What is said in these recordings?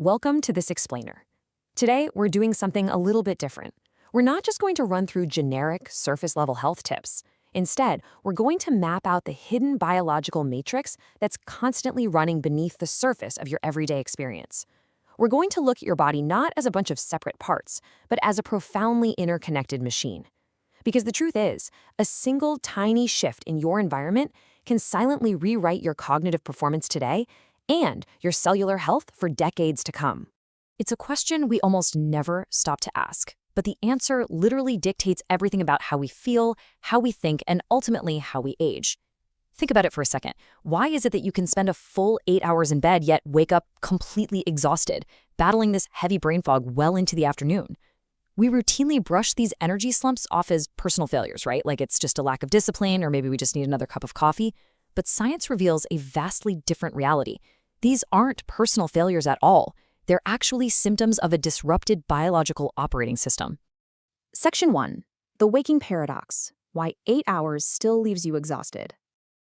welcome to this explainer. Today, we're doing something a little bit different. We're not just going to run through generic, surface-level health tips. Instead, we're going to map out the hidden biological matrix that's constantly running beneath the surface of your everyday experience. We're going to look at your body not as a bunch of separate parts, but as a profoundly interconnected machine. Because the truth is, a single tiny shift in your environment can silently rewrite your cognitive performance today and your cellular health for decades to come. It's a question we almost never stop to ask, but the answer literally dictates everything about how we feel, how we think, and ultimately how we age. Think about it for a second. Why is it that you can spend a full 8 hours in bed yet wake up completely exhausted, battling this heavy brain fog well into the afternoon? We routinely brush these energy slumps off as personal failures, right? Like it's just a lack of discipline, or maybe we just need another cup of coffee. But science reveals a vastly different reality. These aren't personal failures at all. They're actually symptoms of a disrupted biological operating system. Section 1. The waking paradox. Why 8 hours still leaves you exhausted.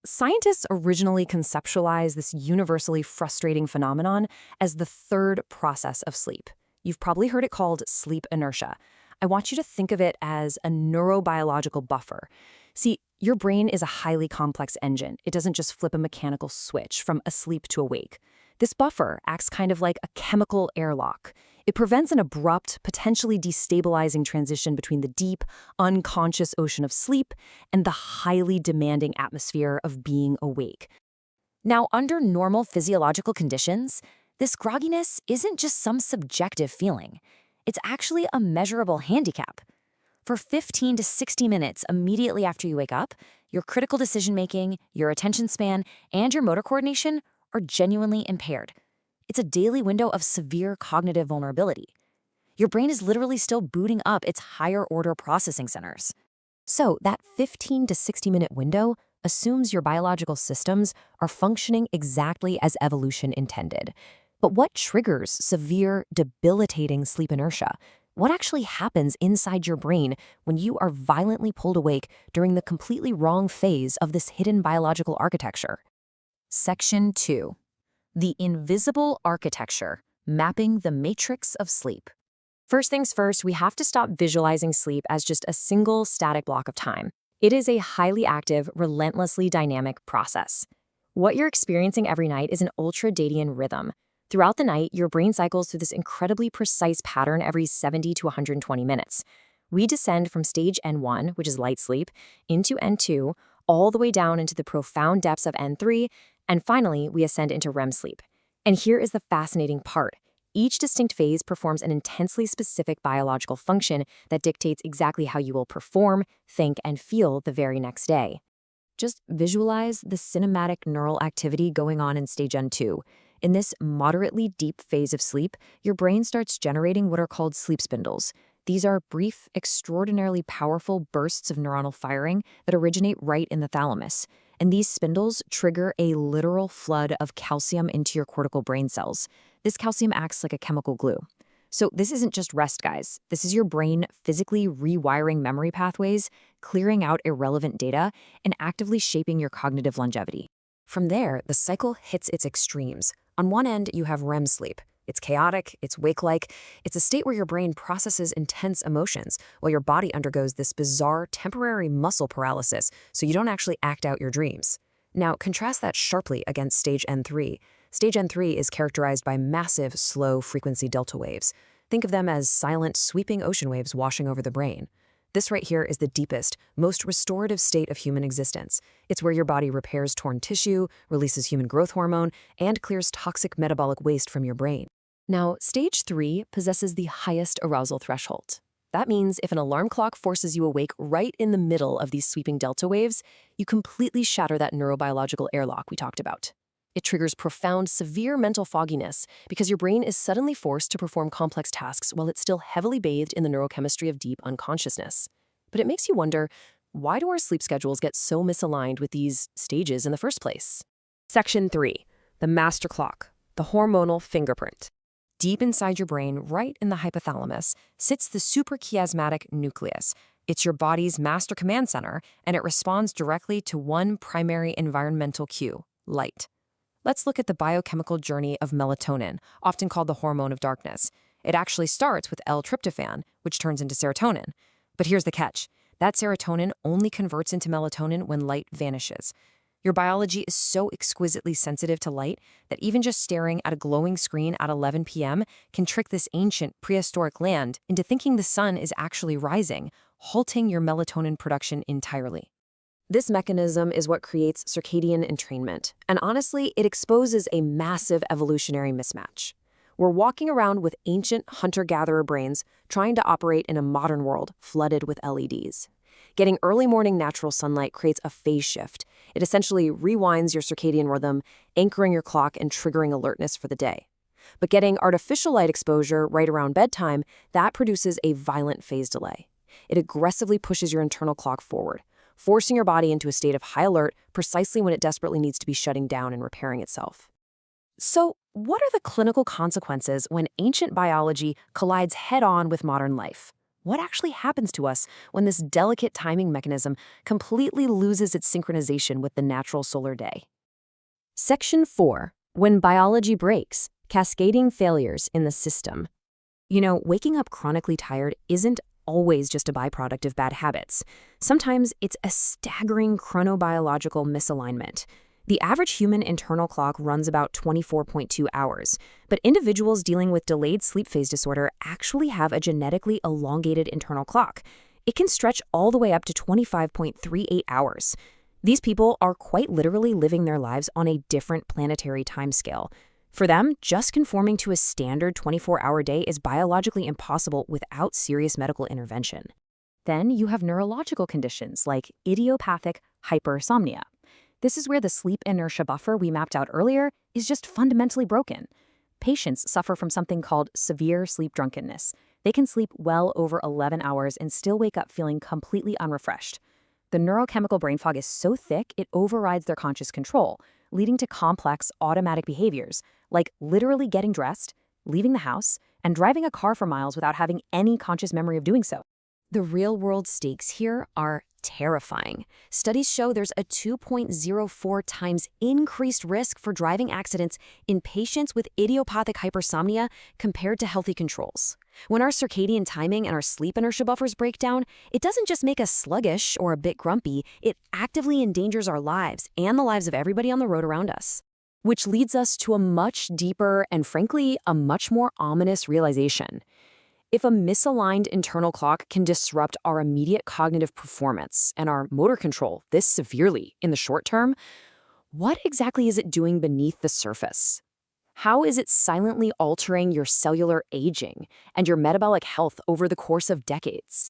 Scientists originally conceptualized this universally frustrating phenomenon as the third process of sleep. You've probably heard it called sleep inertia. I want you to think of it as a neurobiological buffer. See, your brain is a highly complex engine. It doesn't just flip a mechanical switch from asleep to awake. This buffer acts kind of like a chemical airlock. It prevents an abrupt, potentially destabilizing transition between the deep, unconscious ocean of sleep and the highly demanding atmosphere of being awake. Now, under normal physiological conditions, this grogginess isn't just some subjective feeling. It's actually a measurable handicap. For 15 to 60 minutes immediately after you wake up, your critical decision-making, your attention span, and your motor coordination are genuinely impaired. It's a daily window of severe cognitive vulnerability. Your brain is literally still booting up its higher-order processing centers. So that 15 to 60-minute window assumes your biological systems are functioning exactly as evolution intended. But what triggers severe, debilitating sleep inertia? What actually happens inside your brain when you are violently pulled awake during the completely wrong phase of this hidden biological architecture? Section 2. The invisible architecture, mapping the matrix of sleep. First things first, we have to stop visualizing sleep as just a single static block of time. It is a highly active, relentlessly dynamic process. What you're experiencing every night is an ultradian rhythm. Throughout the night, your brain cycles through this incredibly precise pattern every 70 to 120 minutes. We descend from stage N1, which is light sleep, into N2, all the way down into the profound depths of N3, and finally, we ascend into REM sleep. And here is the fascinating part. Each distinct phase performs an intensely specific biological function that dictates exactly how you will perform, think, and feel the very next day. Just visualize the cinematic neural activity going on in stage N2. In this moderately deep phase of sleep, your brain starts generating what are called sleep spindles. These are brief, extraordinarily powerful bursts of neuronal firing that originate right in the thalamus. And these spindles trigger a literal flood of calcium into your cortical brain cells. This calcium acts like a chemical glue. So this isn't just rest, guys. This is your brain physically rewiring memory pathways, clearing out irrelevant data, and actively shaping your cognitive longevity. From there, the cycle hits its extremes. On one end, you have REM sleep. It's chaotic, it's wake-like, it's a state where your brain processes intense emotions while your body undergoes this bizarre temporary muscle paralysis so you don't actually act out your dreams. Now, contrast that sharply against stage N3. Stage N3 is characterized by massive, slow-frequency delta waves. Think of them as silent, sweeping ocean waves washing over the brain. This right here is the deepest, most restorative state of human existence. It's where your body repairs torn tissue, releases human growth hormone, and clears toxic metabolic waste from your brain. Now, stage 3 possesses the highest arousal threshold. That means if an alarm clock forces you awake right in the middle of these sweeping delta waves, you completely shatter that neurobiological airlock we talked about. It triggers profound, severe mental fogginess because your brain is suddenly forced to perform complex tasks while it's still heavily bathed in the neurochemistry of deep unconsciousness. But it makes you wonder, why do our sleep schedules get so misaligned with these stages in the first place? Section 3. The master clock, the hormonal fingerprint. Deep inside your brain, right in the hypothalamus, sits the suprachiasmatic nucleus. It's your body's master command center, and it responds directly to one primary environmental cue, light. Let's look at the biochemical journey of melatonin, often called the hormone of darkness. It actually starts with L-tryptophan, which turns into serotonin. But here's the catch. That serotonin only converts into melatonin when light vanishes. Your biology is so exquisitely sensitive to light that even just staring at a glowing screen at 11 p.m. can trick this ancient prehistoric land into thinking the sun is actually rising, halting your melatonin production entirely. This mechanism is what creates circadian entrainment, and honestly, it exposes a massive evolutionary mismatch. We're walking around with ancient hunter-gatherer brains trying to operate in a modern world flooded with LEDs. Getting early morning natural sunlight creates a phase shift. It essentially rewinds your circadian rhythm, anchoring your clock and triggering alertness for the day. But getting artificial light exposure right around bedtime, that produces a violent phase delay. It aggressively pushes your internal clock forward, forcing your body into a state of high alert precisely when it desperately needs to be shutting down and repairing itself. So, what are the clinical consequences when ancient biology collides head-on with modern life? What actually happens to us when this delicate timing mechanism completely loses its synchronization with the natural solar day? Section 4. When biology breaks, cascading failures in the system. Waking up chronically tired isn't always just a byproduct of bad habits. Sometimes it's a staggering chronobiological misalignment. The average human internal clock runs about 24.2 hours, but individuals dealing with delayed sleep phase disorder actually have a genetically elongated internal clock. It can stretch all the way up to 25.38 hours. These people are quite literally living their lives on a different planetary timescale. For them, just conforming to a standard 24-hour day is biologically impossible without serious medical intervention. Then you have neurological conditions like idiopathic hypersomnia. This is where the sleep inertia buffer we mapped out earlier is just fundamentally broken. Patients suffer from something called severe sleep drunkenness. They can sleep well over 11 hours and still wake up feeling completely unrefreshed. The neurochemical brain fog is so thick it overrides their conscious control, leading to complex automatic behaviors, like literally getting dressed, leaving the house, and driving a car for miles without having any conscious memory of doing so. The real-world stakes here are terrifying. Studies show there's a 2.04 times increased risk for driving accidents in patients with idiopathic hypersomnia compared to healthy controls. When our circadian timing and our sleep inertia buffers break down, it doesn't just make us sluggish or a bit grumpy, it actively endangers our lives and the lives of everybody on the road around us. Which leads us to a much deeper and, frankly, a much more ominous realization. If a misaligned internal clock can disrupt our immediate cognitive performance and our motor control this severely in the short term, what exactly is it doing beneath the surface? How is it silently altering your cellular aging and your metabolic health over the course of decades?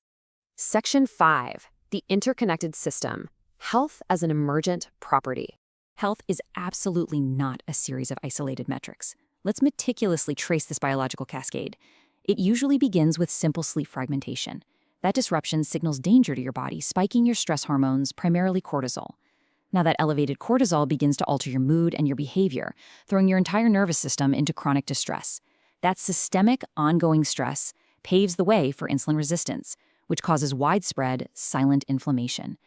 Section 5. The interconnected system. Health as an emergent property. Health is absolutely not a series of isolated metrics. Let's meticulously trace this biological cascade. It usually begins with simple sleep fragmentation. That disruption signals danger to your body, spiking your stress hormones, primarily cortisol. Now that elevated cortisol begins to alter your mood and your behavior, throwing your entire nervous system into chronic distress. That systemic, ongoing stress paves the way for insulin resistance, which causes widespread, silent inflammation.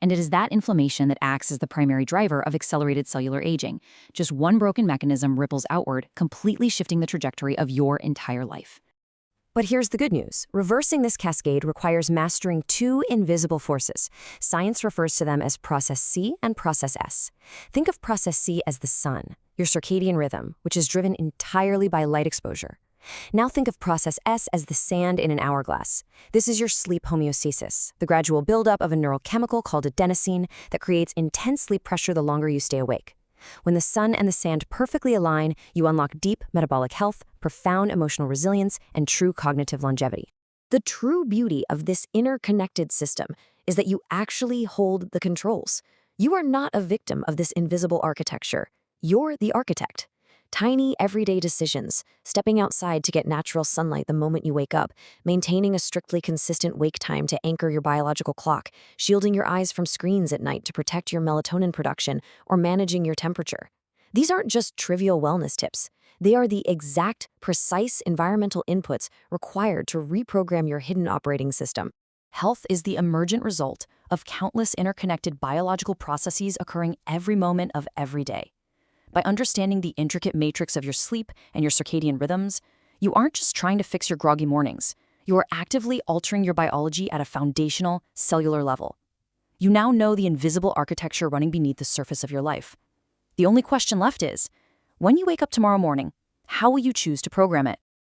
And it is that inflammation that acts as the primary driver of accelerated cellular aging. Just one broken mechanism ripples outward, completely shifting the trajectory of your entire life. But here's the good news. Reversing this cascade requires mastering two invisible forces. Science refers to them as process C and process S. Think of process C as the sun, your circadian rhythm, which is driven entirely by light exposure. Now think of process S as the sand in an hourglass. This is your sleep homeostasis, the gradual buildup of a neurochemical called adenosine that creates intense sleep pressure the longer you stay awake. When the sun and the sand perfectly align, you unlock deep metabolic health, profound emotional resilience, and true cognitive longevity. The true beauty of this interconnected system is that you actually hold the controls. You are not a victim of this invisible architecture. You're the architect. Tiny, everyday decisions, stepping outside to get natural sunlight the moment you wake up, maintaining a strictly consistent wake time to anchor your biological clock, shielding your eyes from screens at night to protect your melatonin production, or managing your temperature. These aren't just trivial wellness tips. They are the exact, precise environmental inputs required to reprogram your hidden operating system. Health is the emergent result of countless interconnected biological processes occurring every moment of every day. By understanding the intricate matrix of your sleep and your circadian rhythms, you aren't just trying to fix your groggy mornings. You are actively altering your biology at a foundational, cellular level. You now know the invisible architecture running beneath the surface of your life. The only question left is, when you wake up tomorrow morning, how will you choose to program it?